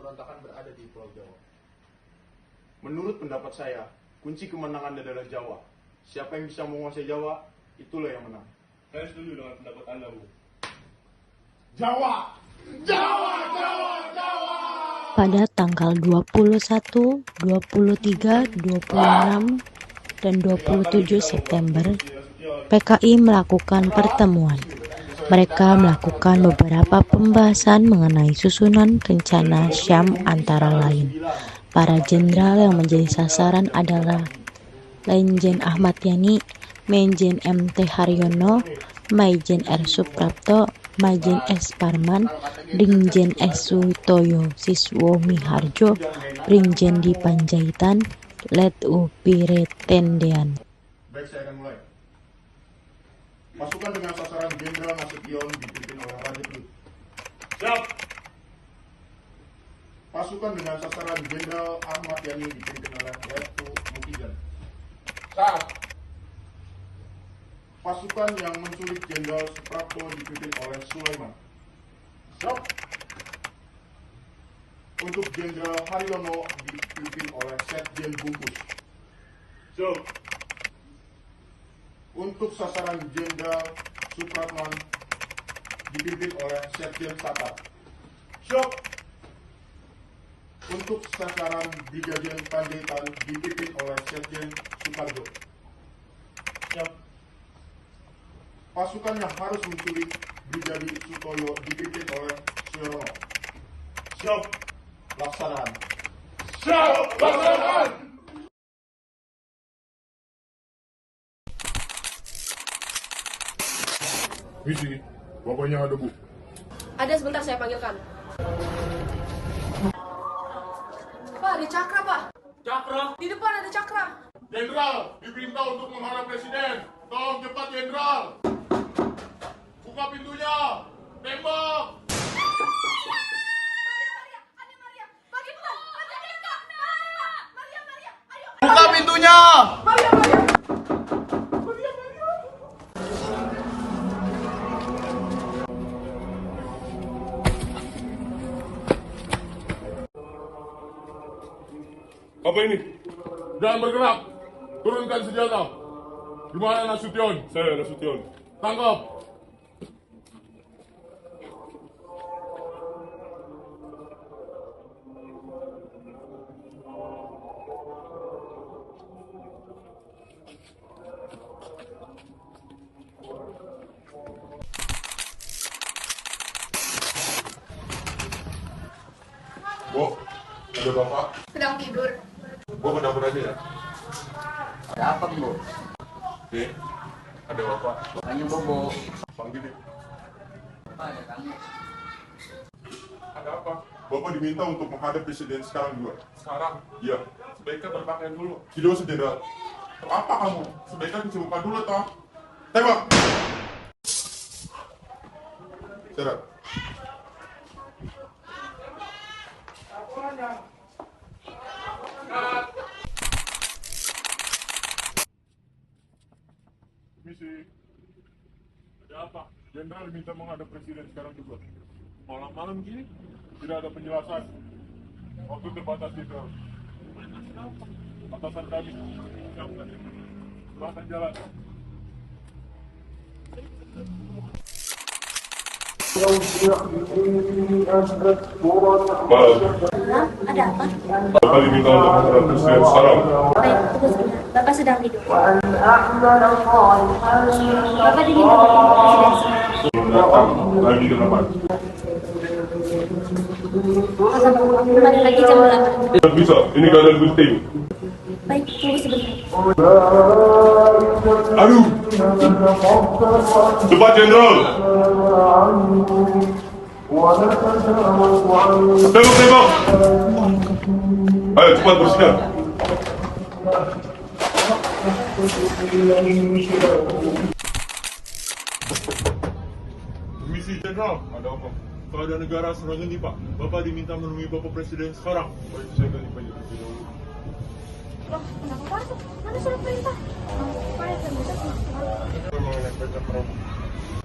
pemberontakan berada di Pulau Jawa. Menurut pendapat saya, kunci kemenangan adalah Jawa. Siapa yang bisa menguasai Jawa, itulah yang menang. Saya setuju dengan pendapat Anda, Bu. Jawa! Jawa! Jawa! Jawa! Pada tanggal 21, 23, 26, dan 27 September, PKI melakukan pertemuan. Mereka melakukan beberapa pembahasan mengenai susunan rencana Syam, antara lain. Para jenderal yang menjadi sasaran adalah Lejen Ahmad Yani, Mejen MT Haryono, Maijen R. Suprapto, Majen S. Parman, Brigjen S. Sutoyo Siswo Miharjo, Brigjen di Panjaitan, Let U. Piretendean. Baik, saya akan mulai. Pasukan dengan sasaran Jenderal Nasution dipimpin oleh Raja Pelut. Siap. Pasukan dengan sasaran Jenderal Ahmad Yani dipimpin oleh Letu Mukijan. Siap. Pasukan yang menculik Jenderal Suprapto dipimpin oleh Sulaiman. Siap. Untuk Jenderal Haryono dipimpin oleh Setjen Bungkus. Siap. Untuk sasaran Jenderal Supratman dipimpin oleh Setjen Satar. Siap. Untuk sasaran Brigjen Panjaitan dipimpin oleh Setjen Sukarjo. Siap. Pasukan yang harus menculik Brigadi Sutoyo dipimpin oleh Suyono. Siap. Laksanaan. Siap. Laksanakan. Misi, bapaknya ada, Bu. Ada, sebentar saya panggilkan. Pak, ada Cakra, Pak. Cakra. Di depan ada Cakra. Jenderal, diperintah untuk menghadap Presiden. Tolong cepat, Jenderal. Buka pintunya. Tembak. Buka pintunya. Apa ini? Jangan bergerak. Turunkan senjata. Di mana Nasution? Saya Nasution. Tangkap. Bu, ada bapak? Sedang tidur. Bu, ke dapur aja ya. Ada apa, Bu? Oke, ada bapak. Tanya Bobo. Panggil deh. Apa ada tamu? Ada apa? Bapak diminta untuk menghadap Presiden sekarang juga. Sekarang Iya. sebaiknya berpakaian dulu. Tidak usah, Jenderal. Apa kamu? Sebaiknya cuci muka dulu, toh. Tembak! Seret. Misi. Ada apa? Jenderal diminta menghadap Presiden sekarang juga. Malam-malam gini Tidak ada penjelasan. Waktu terbatas, Jenderal. Atasan kami. Silahkan jalan. Ada apa? Bapak diminta untuk menghadap Presiden sekarang. Baik, tunggu sebentar. Bapak sedang tidur. Bapak diminta bertemu Presiden sekarang. Datang lagi ke depan. Kembali lagi jam 8. Tidak bisa, ini keadaan genting. Baik, tunggu sebentar. Aduh. Cepat, Jenderal. Tembak. Ayo cepat bersinar. Misi, Jenderal. Ada apa? Keadaan negara sedang genting, Pak. Bapak diminta menemui Bapak Presiden sekarang. Baik, saya ganti baju terlebih dahulu. Loh, kenapa masuk? Mana surat perintah? Pak, ya, kan bisa Saya mau naik baca perahu.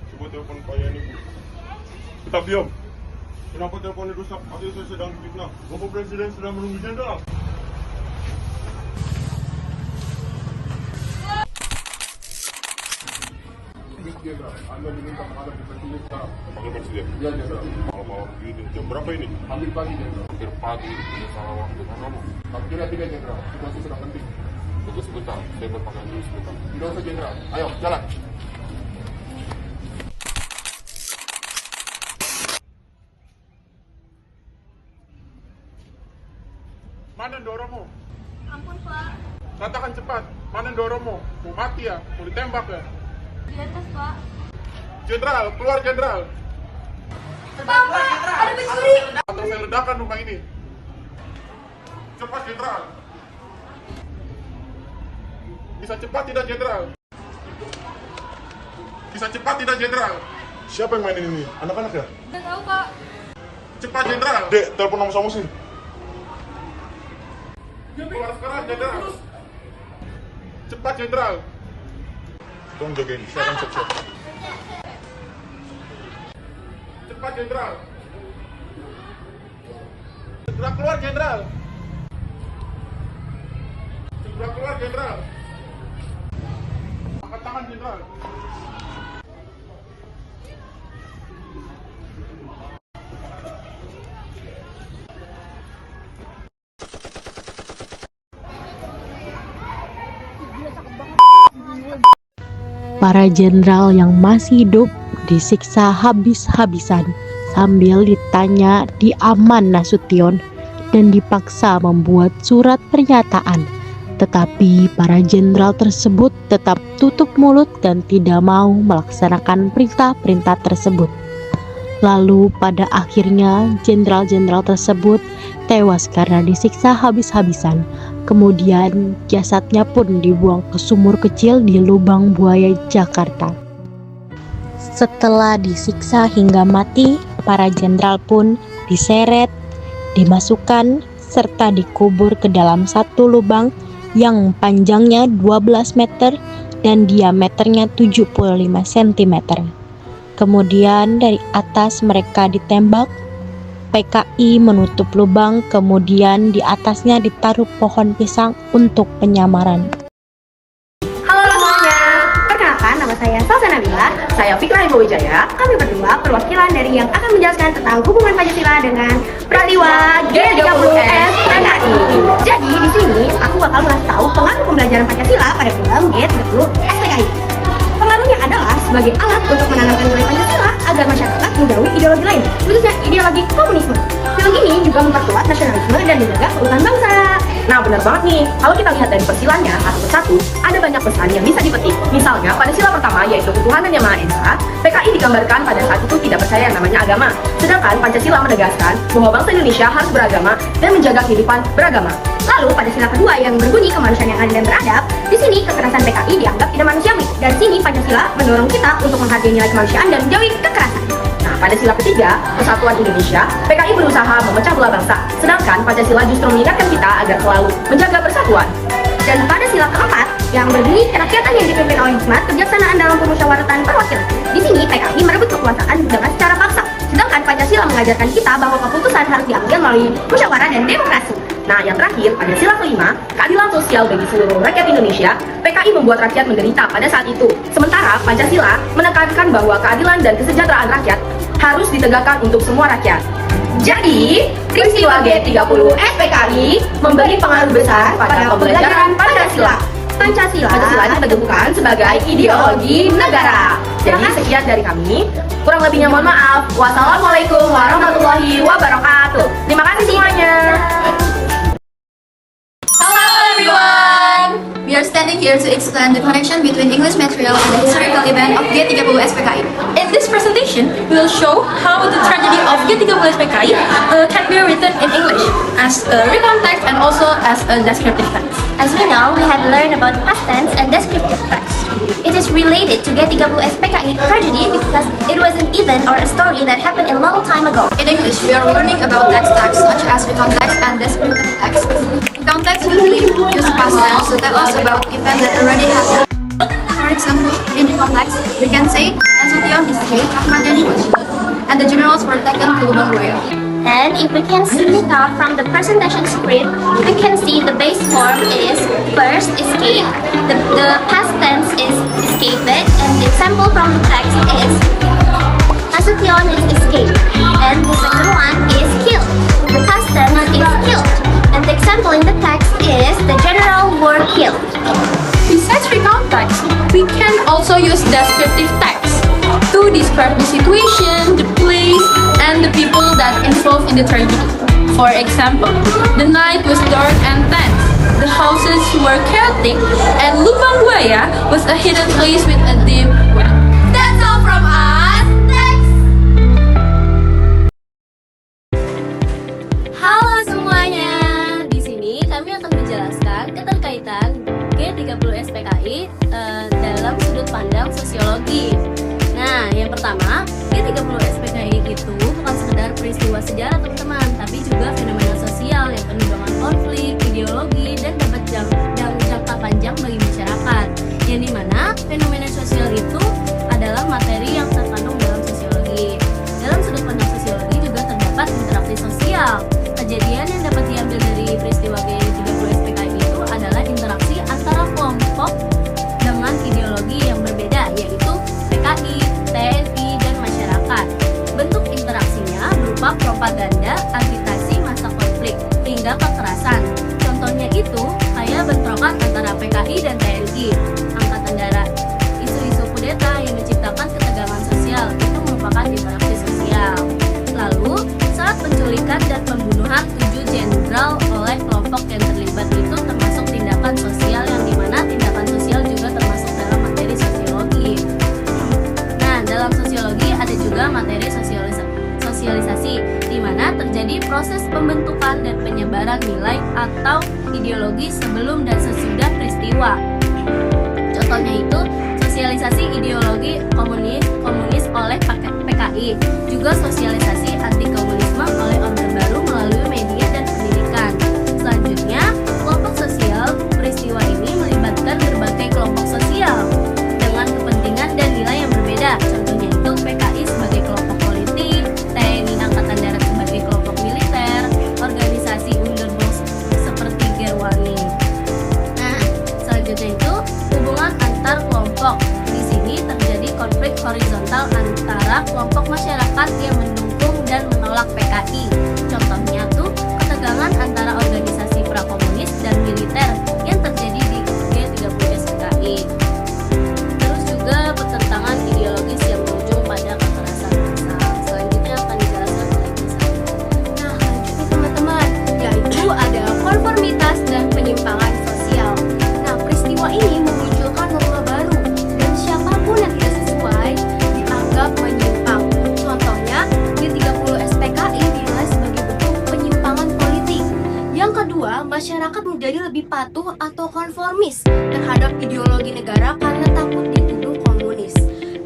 Coba telepon Pak Yani, Bu. Tetap diam. Kenapa teleponnya rusak? Hasil saya sedang difitnah. Bapak Presiden sedang menunggu jenderal. Jenderal, Anda diminta menghadap di Presiden sekarang. Panggil presiden. Ya, Jenderal. Malam-malam gini. Jam berapa ini? Hampir pagi, Jenderal. Hampir pagi. Ini salah waktu kan kamu. Tapi kira tidak, Jenderal. Situasi sedang penting. Tunggu sebentar. Saya berpakaian dulu sebentar. Tidak usah, Jenderal. Ayo, jalan. Mana dorongmu? Ampun, Pak. Katakan cepat. Mana dorongmu? Mau mati ya? Mau ditembak ya? Di atas, Pak. Jenderal, keluar Jenderal. Pak, ada pencuri. Atau saya ledakan rumah ini. Cepat Jenderal. Bisa cepat tidak Jenderal? Bisa cepat tidak Jenderal? Siapa yang mainin ini? Anak-anak ya? Nggak tahu, Pak. Cepat Jenderal. Dek, telepon nama Samusin. Keluar sekarang Jenderal. Cepat Jenderal. Tolong jagain, saya akan siap-siap. Cepat Jenderal. Segera keluar Jenderal. Segera keluar Jenderal. Angkat tangan Jenderal. Para jenderal yang masih hidup disiksa habis-habisan sambil ditanya di Aman Nasution dan dipaksa membuat surat pernyataan. Tetapi para jenderal tersebut tetap tutup mulut dan tidak mau melaksanakan perintah-perintah tersebut. Lalu pada akhirnya jenderal-jenderal tersebut tewas karena disiksa habis-habisan. Kemudian jasadnya pun dibuang ke sumur kecil di Lubang Buaya, Jakarta. Setelah disiksa hingga mati, para jenderal pun diseret, dimasukkan, serta dikubur ke dalam satu lubang yang panjangnya 12 meter dan diameternya 75 cm. Kemudian dari atas mereka ditembak. PKI menutup lubang, kemudian di atasnya ditaruh pohon pisang untuk penyamaran. Halo semuanya, perkenalkan nama saya Salsa Nabila, saya Fikra Ibu Wijaya. Kami berdua perwakilan dari yang akan menjelaskan tentang hubungan Pancasila dengan Peristiwa G30S PKI. Jadi di sini aku bakal ngasih tahu pengaruh pembelajaran Pancasila pada film G30S PKI. Pengaruhnya adalah sebagai alat untuk menanamkan nilai Pancasila agar masyarakat menjauhi ideologi lain, khususnya ideologi komunisme. Film ini juga memperkuat nasionalisme dan menjaga keutuhan bangsa. Nah, benar banget nih. Kalau kita lihat dari persilanya satu persatu, ada banyak pesan yang bisa dipetik. Misalnya, pada sila pertama yaitu ketuhanan yang Maha Esa, PKI digambarkan pada saat itu tidak percaya yang namanya agama. Sedangkan Pancasila menegaskan bahwa bangsa Indonesia harus beragama dan menjaga kehidupan beragama. Lalu pada sila kedua yang berbunyi kemanusiaan yang adil dan beradab, di sini kekerasan PKI dianggap tidak manusiawi. Dari sini Pancasila mendorong kita untuk menghargai nilai kemanusiaan dan menjauhi kekerasan. Nah, pada sila ketiga, Persatuan Indonesia, PKI berusaha memecah belah bangsa. Sedangkan Pancasila justru mengingatkan kita agar selalu menjaga persatuan. Dan pada sila keempat yang berbunyi kerakyatan yang dipimpin oleh hikmat kebijaksanaan dalam pemusyawaratan perwakilan. Di sini PKI merebut kekuasaan dengan secara paksa. Sedangkan Pancasila mengajarkan kita bahwa keputusan harus diambil melalui musyawarah dan demokrasi. Nah, yang terakhir, pada sila kelima, keadilan sosial bagi seluruh rakyat Indonesia, PKI membuat rakyat menderita pada saat itu. Sementara Pancasila menekankan bahwa keadilan dan kesejahteraan rakyat harus ditegakkan untuk semua rakyat. Jadi, peristiwa G30S PKI memberi pengaruh besar pada pembelajaran Pancasila. Pancasila ditentukan sebagai ideologi negara. Jadi sekian dari kami. Kurang lebihnya mohon maaf. Wassalamualaikum warahmatullahi wabarakatuh. Terima kasih semuanya. Hello everyone! We are standing here to explain the connection between English material and the historical event of G30S PKI. In this presentation, we will show how the tragedy of G30S PKI can be written in English as a written text and also as a descriptive text. As we know, we have learned about past tense and descriptive text. It is related to G30S PKI tragedy because it was an event or a story that happened a long time ago. In English, we are learning about text types such as written text and descriptive text. Written text usually use past tense to tell us about events that already happened. For example, in written text, we can say Nasution is J. Ahmad Yani was. and the generals were taken to Lubang Buaya. And if we can see now from the presentation script, we can see the base form is first escape, the past tense is escaped, and the example from the text is Nasution is escaped, and the second one is killed. The past tense is killed, and the example in the text is the general were killed. Besides recount text, we can also use descriptive text to describe the situation, the place, and the people that involved in the tragedy. For example, the night was dark and tense, the houses were chaotic, and Lubang Buaya was a hidden place with a deep well. That's all from us. Next! Halo semuanya, di sini kami akan menjelaskan keterkaitan G30 SPKI dalam sudut pandang sosiologi. Nah, yang pertama, G30 SPKI itu bukan sekedar peristiwa sejarah teman-teman, tapi juga fenomena sosial yang penuh dengan konflik, ideologi, dan dapat jangka panjang bagi masyarakat. Yang dimana fenomena sosial itu adalah materi yang terkandung dalam sosiologi. Dalam sudut pandang sosiologi juga terdapat interaksi sosial. Kejadian yang dapat diambil dari peristiwa G30 SPKI itu adalah interaksi antara kelompok dengan ideologi yang berbeda, yaitu PKI, TNI, dan masyarakat. Bentuk interaksinya berupa propaganda, agitasi masa konflik, hingga kekerasan. Contohnya itu kayak bentrokan antara PKI dan TNI, Angkatan Darat. Isu-isu kudeta yang menciptakan ketegangan sosial itu merupakan interaksi sosial. Lalu, saat penculikan dan pembunuhan 7 jenderal oleh kelompok yang terlibat itu termasuk tindakan sosial, yang dimana tindakan sosial juga termasuk dalam materi sosiologi. Nah, dalam sosiologi ada juga materi sosialisasi, di mana terjadi proses pembentukan dan penyebaran nilai atau ideologi sebelum dan sesudah peristiwa. Contohnya itu sosialisasi ideologi komunis oleh PKI, juga sosialisasi anti komunisme oleh Orde Baru melalui media dan pendidikan. Selanjutnya, kelompok sosial peristiwa ini melibatkan berbagai kelompok sosial dengan kepentingan dan nilai yang berbeda. Contohnya itu PKI sebagai kelompok politik, TNI Angkatan Darat sebagai kelompok militer, organisasi underdog seperti Gerwani. Nah, selanjutnya itu hubungan antar kelompok. Di sini terjadi konflik horizontal antara kelompok masyarakat yang mendukung dan menolak PKI. Contohnya tuh ketegangan antara organisasi prakomunis dan militer yang terjadi di G30 SPKI. Terus juga pertentangan ideologis yang berujung pada kekerasan massal. Selanjutnya akan dijelaskan oleh Bisa. Nah, lanjutnya teman-teman, yaitu ada konformitas dan penyimpangan sosial. Nah, peristiwa ini memunculkan norma baru, dan siapapun yang tidak sesuai dianggap menyimpang. Contohnya, G30 SPKI dinilai sebagai bentuk penyimpangan politik. Yang kedua, masyarakat menjadi lebih patuh atau konformis terhadap ideologi negara karena takut dituduh komunis.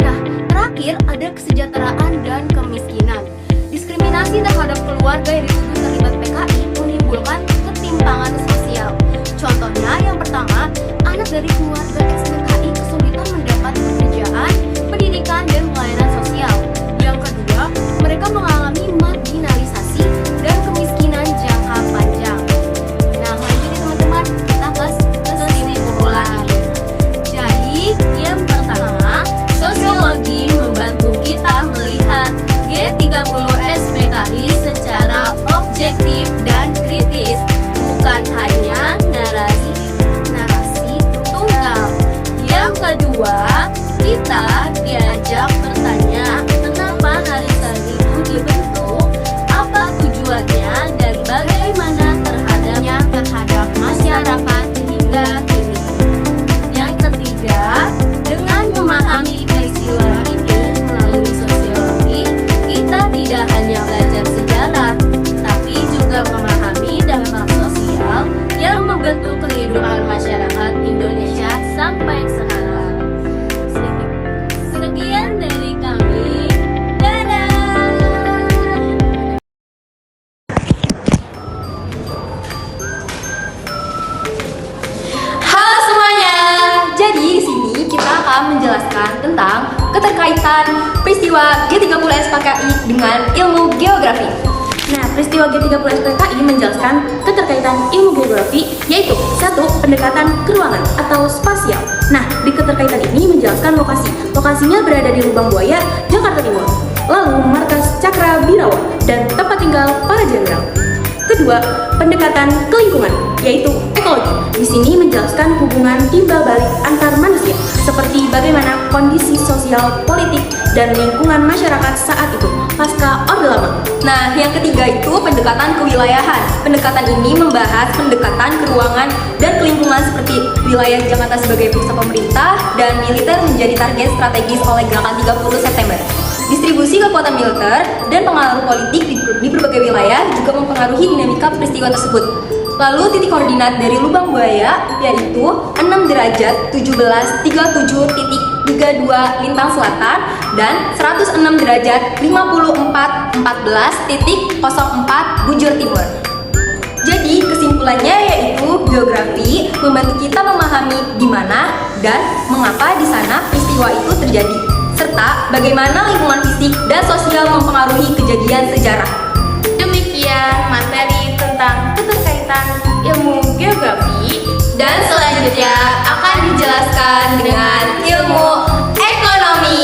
Nah, terakhir ada kesejahteraan dan kemiskinan. Diskriminasi terhadap keluarga yang dituduh terlibat PKI menimbulkan ketimpangan sosial. Contohnya yang pertama, anak dari keluarga SPKI kesulitan mendapat pekerjaan, pendidikan, dan pelayanan sosial. Yang kedua, mereka mengalami marginalisasi dan kemiskinan jangka panjang. Nah, lanjut teman-teman, kita ke kesimpulan. Jadi, yang pertama, sosiologi membantu kita melihat G30 SPKI secara objektif dan kritis, bukan hanya narasi tunggal. Yang kedua, kita diajak bertanya kenapa arisan itu dibentuk, apa tujuannya, dan bagaimana terhadap masyarakat hingga kini. Yang ketiga, dengan memahami peristiwa ini melalui sosiologi, kita tidak hanya belajar sejarah, tapi juga memahami dampak sosial yang membentuk kehidupan masyarakat Indonesia sampai sekarang. Sekian dari kami. Dadah. Halo semuanya. Jadi di sini kita akan menjelaskan tentang keterkaitan keterkaitan peristiwa G30 SPKI dengan ilmu geografi. Nah, peristiwa G30 SPKI menjelaskan keterkaitan ilmu geografi, yaitu 1. Pendekatan ke ruangan atau spasial. Nah, di keterkaitan ini menjelaskan lokasi. Lokasinya berada di Lubang Buaya, Jakarta Timur. Lalu, markas Cakra Birawa dan tempat tinggal para jenderal. Kedua, pendekatan ke lingkungan, yaitu ekologi. Di sini menjelaskan hubungan timbal balik antar manusia, seperti bagaimana kondisi sosial, politik, dan lingkungan masyarakat saat itu, pasca Orde Lama. Nah, yang ketiga itu pendekatan kewilayahan. Pendekatan ini membahas pendekatan ke ruangan dan ke lingkungan seperti wilayah Jakarta sebagai pusat pemerintah dan militer menjadi target strategis oleh Gerakan 30 September. Distribusi kekuatan militer dan pengaruh politik di berbagai wilayah juga mempengaruhi dinamika peristiwa tersebut. Lalu titik koordinat dari Lubang Buaya yaitu 6 derajat 1737.32 lintang selatan dan 106 derajat 54.14.04 bujur timur. Jadi kesimpulannya yaitu geografi membantu kita memahami di mana dan mengapa di sana peristiwa itu terjadi, serta bagaimana lingkungan fisik dan sosial mempengaruhi kejadian sejarah. Demikian materi tentang keterkaitan ilmu geografi, Dan selanjutnya akan dijelaskan dengan ilmu ekonomi.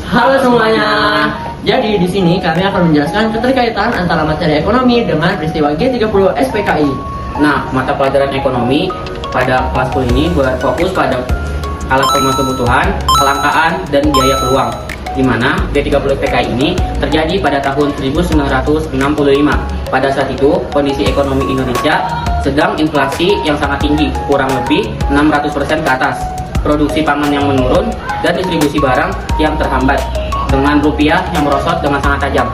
Halo semuanya. Jadi di sini kami akan menjelaskan keterkaitan antara materi ekonomi dengan peristiwa G30 SPKI. Nah, mata pelajaran ekonomi pada kelas 10 ini berfokus pada alat pemenuhan kebutuhan, kelangkaan, dan biaya peluang, di mana G30 SPKI ini terjadi pada tahun 1965. Pada saat itu, kondisi ekonomi Indonesia sedang inflasi yang sangat tinggi, kurang lebih 600% ke atas, produksi pangan yang menurun, dan distribusi barang yang terhambat, dengan rupiah yang merosot dengan sangat tajam.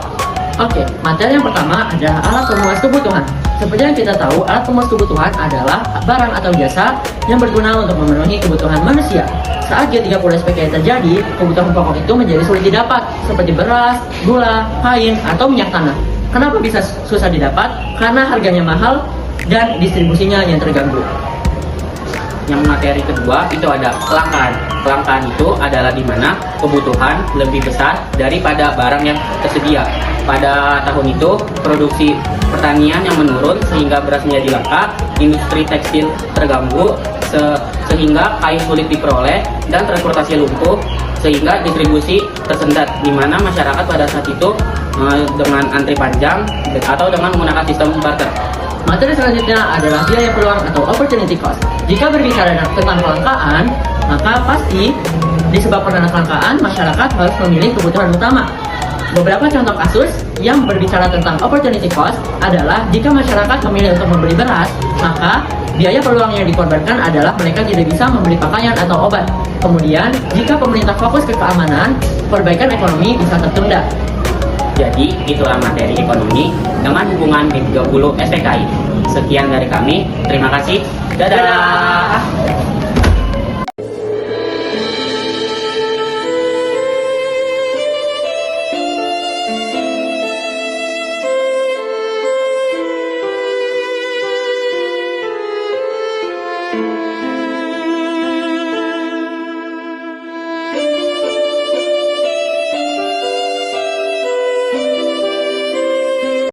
Oke, materi yang pertama adalah alat pemenuhan kebutuhan. Seperti yang kita tahu, alat pemenuhan kebutuhan adalah barang atau jasa yang berguna untuk memenuhi kebutuhan manusia. Saat G30 SPKI terjadi, kebutuhan pokok itu menjadi sulit didapat, seperti beras, gula, kain, atau minyak tanah. Kenapa bisa susah didapat? Karena harganya mahal dan distribusinya yang terganggu. Yang materi kedua itu ada kelangkaan. Kelangkaan itu adalah di mana kebutuhan lebih besar daripada barang yang tersedia. Pada tahun itu, produksi pertanian yang menurun sehingga beras menjadi langka, industri tekstil terganggu sehingga kain sulit diperoleh, dan transportasi lumpuh sehingga distribusi tersendat, di mana masyarakat pada saat itu dengan antri panjang atau dengan menggunakan sistem barter. Materi selanjutnya adalah biaya peluang atau opportunity cost. Jika berbicara tentang kelangkaan, maka pasti disebabkan karena kelangkaan, masyarakat harus memilih kebutuhan utama. Beberapa contoh kasus yang berbicara tentang opportunity cost adalah jika masyarakat memilih untuk membeli beras, maka biaya peluang yang dikorbankan adalah mereka tidak bisa membeli pakaian atau obat. Kemudian, jika pemerintah fokus ke keamanan, perbaikan ekonomi bisa tertunda. Jadi, itulah materi ekonomi dengan hubungan G30 SPKI. Sekian dari kami, terima kasih. Dadah!